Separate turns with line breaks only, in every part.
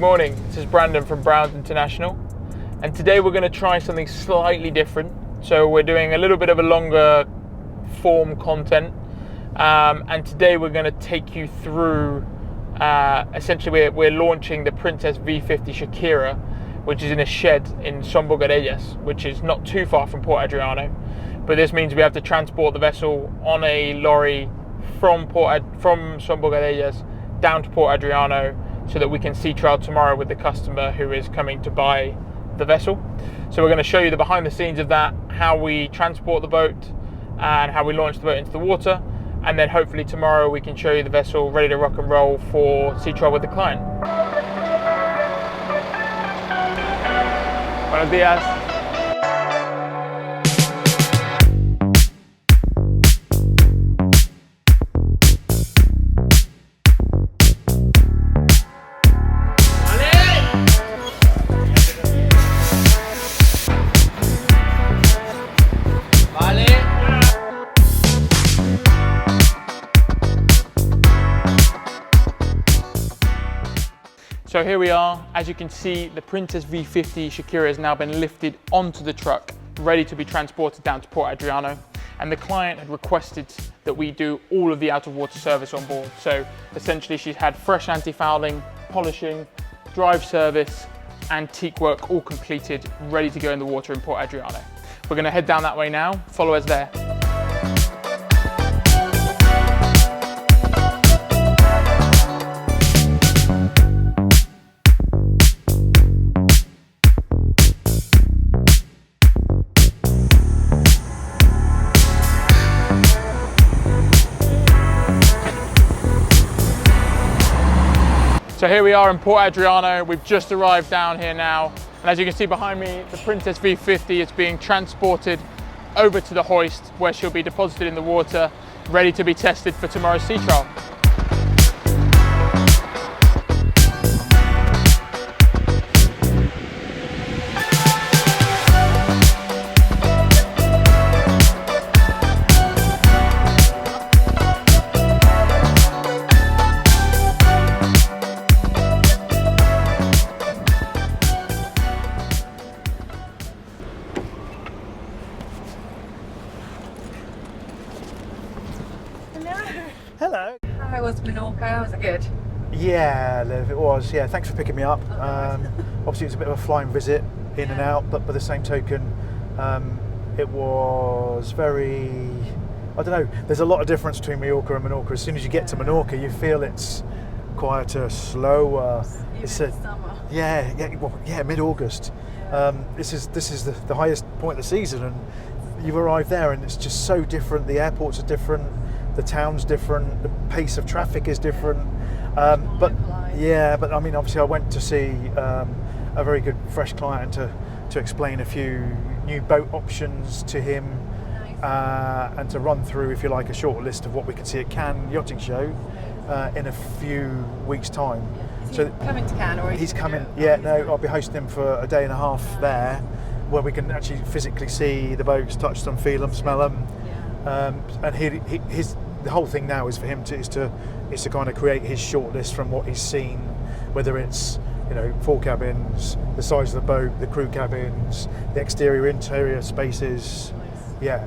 morning, this is Brandon from Browns International, and today we're going to try something slightly different. So we're doing a little bit of a longer form content, and today we're going to take you through, essentially we're launching the Princess V50 Shakira, which is in a shed in Son Bogarellas, which is not too far from Port Adriano. But this means we have to transport the vessel on a lorry from Son Bogarellas down to Port Adriano, so that we can sea trial tomorrow with the customer who is coming to buy the vessel. So we're going to show you the behind the scenes of that, how we transport the boat and how we launch the boat into the water, and then hopefully tomorrow we can show you the vessel ready to rock and roll for sea trial with the client. Buenos días. So here we are. As you can see, the Princess V50 Shakira has now been lifted onto the truck, ready to be transported down to Port Adriano. And the client had requested that we do all of the out-of-water service on board. So essentially she's had fresh anti-fouling, polishing, drive service, antique work all completed, ready to go in the water in Port Adriano. We're gonna head down that way now. Follow us there. So here we are in Port Adriano. We've just arrived down here now. And as you can see behind me, the Princess V50 is being transported over to the hoist, where she'll be deposited in the water, ready to be tested for tomorrow's sea trial.
Hello.
How was Menorca? Was it good?
Yeah, Liv, it was. Yeah, thanks for picking me up. Obviously, it was a bit of a flying visit in and out, but by the same token, it was very, I don't know, there's a lot of difference between Mallorca and Menorca. As soon as you get to Menorca, you feel it's quieter, slower. It's a,
summer.
Yeah, mid-August. This is the highest point of the season, and you've arrived there, and it's just so different. The airports are different. The town's different, the pace of traffic is different, but I mean, obviously I went to see a very good fresh client to explain a few new boat options to him, and to run through, if you like, a short list of what we could see at Cannes Yachting Show in a few weeks' time.
Is he coming to Cannes, or
he's coming? Yeah, no, I'll be hosting him for a day and a half there, where we can actually physically see the boats, touch them, feel them, smell them, and the whole thing now is for him to kind of create his shortlist from what he's seen, whether it's, you know, 4 cabins, the size of the boat, the crew cabins, the exterior interior spaces. Yeah,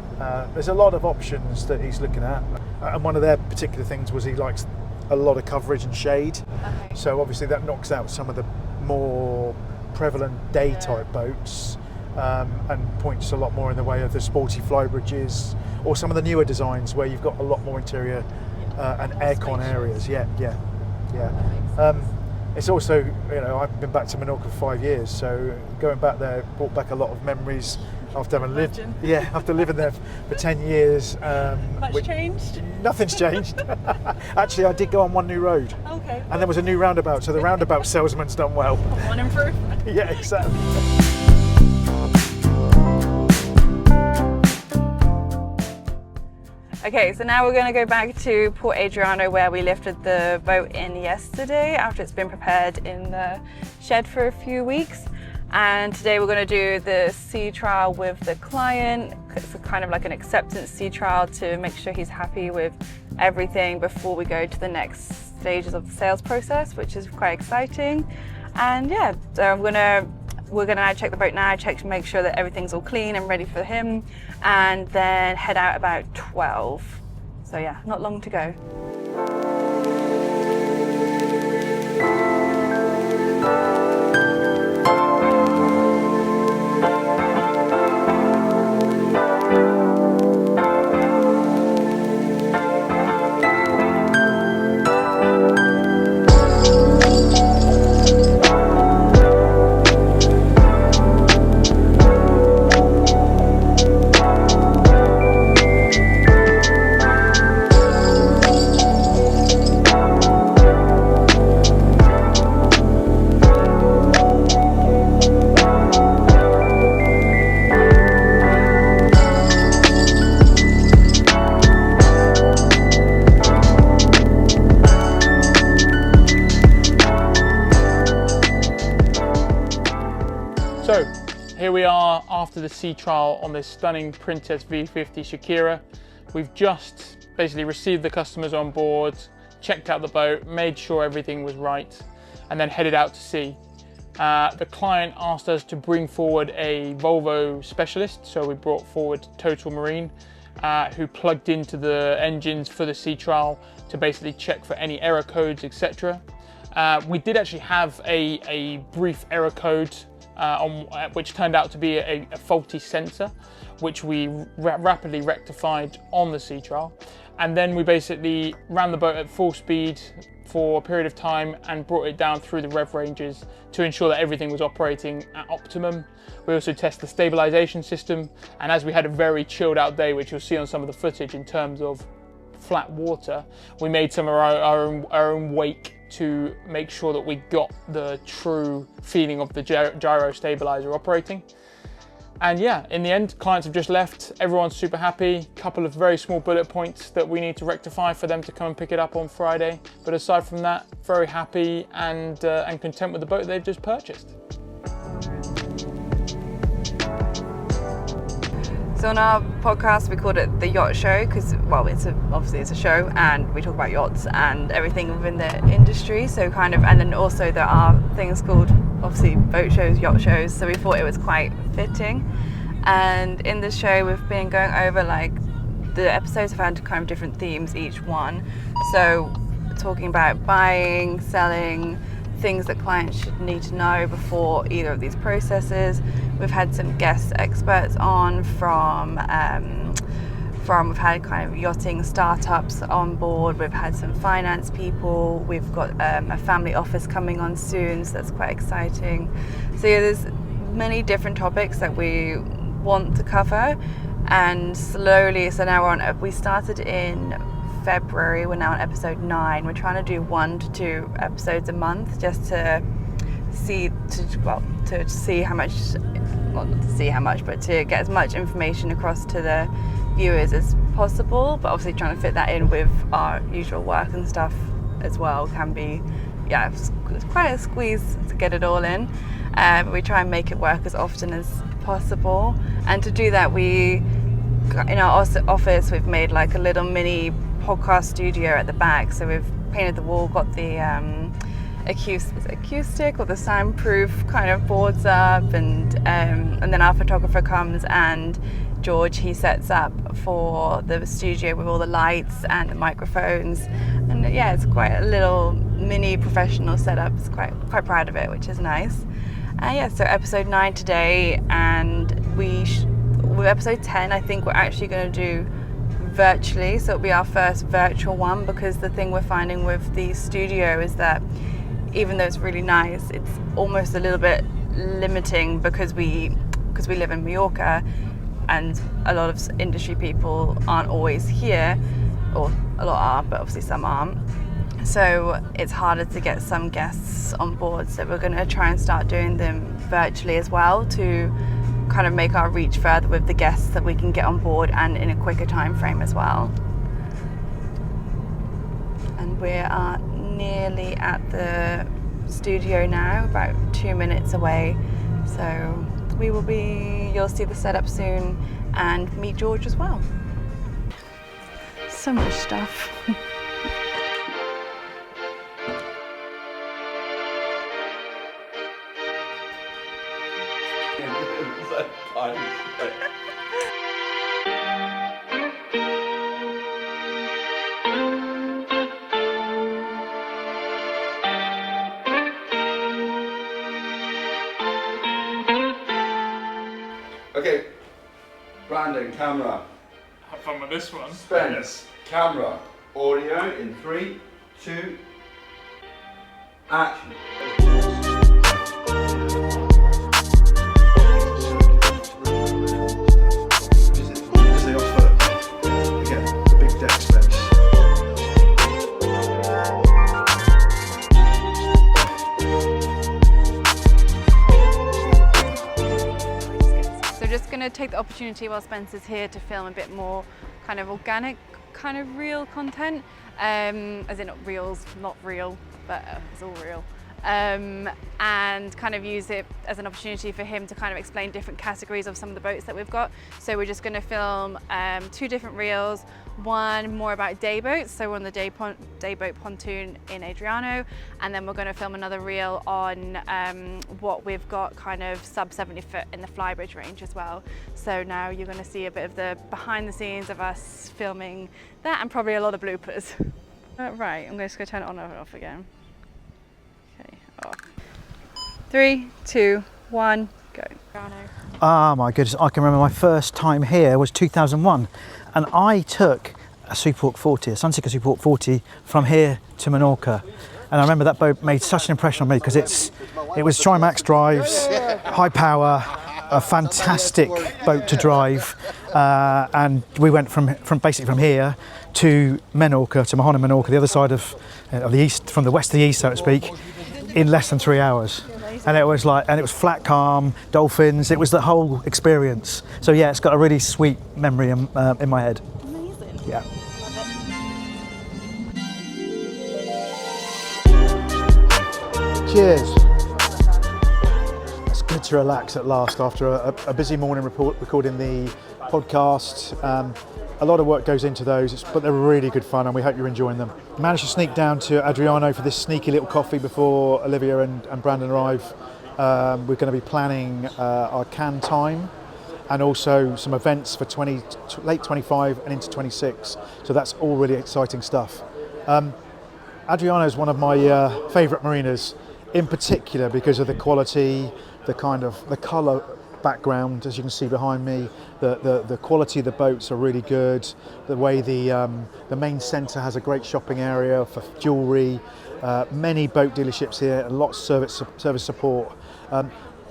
there's a lot of options that he's looking at, and one of their particular things was he likes a lot of coverage and shade. Okay. So obviously that knocks out some of the more prevalent day type boats, and points a lot more in the way of the sporty flybridges, or some of the newer designs where you've got a lot more interior and aircon areas. Yeah. It's also, you know, I've been back to Menorca for 5 years, so going back there brought back a lot of memories after having lived. Yeah, after living there for 10 years.
Much changed?
Nothing's changed. Actually, I did go on one new road.
Okay.
And there was a new roundabout, so the roundabout salesman's done well.
One improvement.
Yeah, exactly.
Okay, so now we're going to go back to Port Adriano, where we lifted the boat in yesterday after it's been prepared in the shed for a few weeks. And today we're going to do the sea trial with the client. It's kind of like an acceptance sea trial to make sure he's happy with everything before we go to the next stages of the sales process, which is quite exciting. And yeah, so we're gonna check the boat now, check to make sure that everything's all clean and ready for him, and then head out about 12. So yeah, not long to go.
So here we are after the sea trial on this stunning Princess V50 Shakira. We've just basically received the customers on board, checked out the boat, made sure everything was right, and then headed out to sea. The client asked us to bring forward a Volvo specialist, so we brought forward Total Marine, who plugged into the engines for the sea trial to basically check for any error codes, etc. We did actually have a brief error code which turned out to be a faulty sensor, which we rapidly rectified on the sea trial. And then we basically ran the boat at full speed for a period of time and brought it down through the rev ranges to ensure that everything was operating at optimum. We also tested the stabilization system, and as we had a very chilled out day, which you'll see on some of the footage in terms of flat water, we made some of our own wake to make sure that we got the true feeling of the gyro stabilizer operating. And yeah, in the end, clients have just left. Everyone's super happy. Couple of very small bullet points that we need to rectify for them to come and pick it up on Friday. But aside from that, very happy and content with the boat they've just purchased.
So on our podcast, we called it the Yacht Show because, well, obviously it's a show and we talk about yachts and everything within the industry. So kind of, and then also there are things called obviously boat shows, yacht shows. So we thought it was quite fitting. And in this show, we've been going over like the episodes have had kind of different themes each one. So talking about buying, selling, things that clients should need to know before either of these processes. We've had some guest experts on from we've had kind of yachting startups on board. We've had some finance people. We've got a family office coming on soon, so that's quite exciting. So yeah, there's many different topics that we want to cover, and slowly. So now we started in February, we're now on episode 9. We're trying to do 1 to 2 episodes a month just to see how much, well, not to see how much, but to get as much information across to the viewers as possible. But obviously trying to fit that in with our usual work and stuff as well can be, yeah, it's quite a squeeze to get it all in. But we try and make it work as often as possible. And to do that, in our office, we've made like a little mini podcast studio at the back. So we've painted the wall, got the acoustic or the soundproof kind of boards up, and then our photographer comes, and George, he sets up for the studio with all the lights and the microphones, and yeah, it's quite a little mini professional setup. It's quite proud of it, which is nice. Yeah, so episode 9 today, and with episode 10, I think we're actually going to do virtually, so it'll be our first virtual one, because the thing we're finding with the studio is that even though it's really nice, it's almost a little bit limiting because we live in Menorca and a lot of industry people aren't always here, or a lot are, but obviously some aren't. So it's harder to get some guests on board, so we're going to try and start doing them virtually as well to kind of make our reach further with the guests that we can get on board, and in a quicker time frame as well. And we are nearly at the studio now, about 2 minutes away, so you'll see the setup soon and meet George as well. So much stuff.
Brandon, camera.
Have fun with this one.
Spence, camera. Audio in 3, 2, action.
Because they offer, again, the big deck space.
So just going to take the opportunity while Spencer's here to film a bit more kind of organic, kind of real content, as in not reels, not real, but it's all real. And kind of use it as an opportunity for him to kind of explain different categories of some of the boats that we've got. So we're just going to film 2 different reels, one more about day boats, so we're on the day boat pontoon in Adriano, and then we're going to film another reel on what we've got kind of sub 70 foot in the flybridge range as well. So now you're going to see a bit of the behind the scenes of us filming that, and probably a lot of bloopers. Right, I'm just going to turn it on and off again. Okay, off. 3, 2, 1, go.
Ah, my goodness, I can remember my first time here was 2001, and I took a Superhawk 40, a Sunseeker Superhawk 40 from here to Menorca. And I remember that boat made such an impression on me because it was Trimax drives, high power, a fantastic boat to drive, and we went from basically from here to Menorca, to Mahon and Menorca, the other side of the east, from the west to the east, so to speak, in less than 3 hours. And it was flat calm, dolphins, it was the whole experience. So yeah, it's got a really sweet memory in my head.
Amazing.
Yeah. Cheers. It's good to relax at last after a busy morning recording the podcast. A lot of work goes into those, but they're really good fun and we hope you're enjoying them. Managed to sneak down to Adriano for this sneaky little coffee before Olivia and Brandon arrive. We're going to be planning our can time and also some events for late 25 and into 26. So that's all really exciting stuff. Adriano is one of my favourite marinas, in particular because of the quality, the colour background, as you can see behind me. The quality of the boats are really good. The way the main centre has a great shopping area for jewellery. Many boat dealerships here, and lots of service support.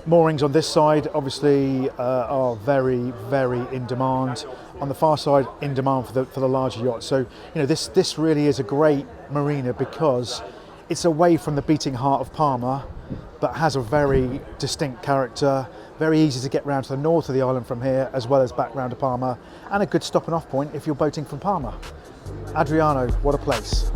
Moorings on this side obviously are very, very in demand. On the far side, in demand for the larger yachts. So this really is a great marina because it's away from the beating heart of Palma, but has a very distinct character. Very easy to get round to the north of the island from here, as well as back round to Palma, and a good stopping off point if you're boating from Palma. Adriano, what a place.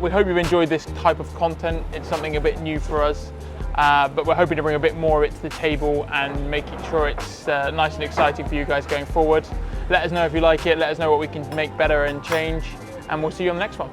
We hope you've enjoyed this type of content. It's something a bit new for us, but we're hoping to bring a bit more of it to the table and making sure it's nice and exciting for you guys going forward. Let us know if you like it, let us know what we can make better and change, and we'll see you on the next one.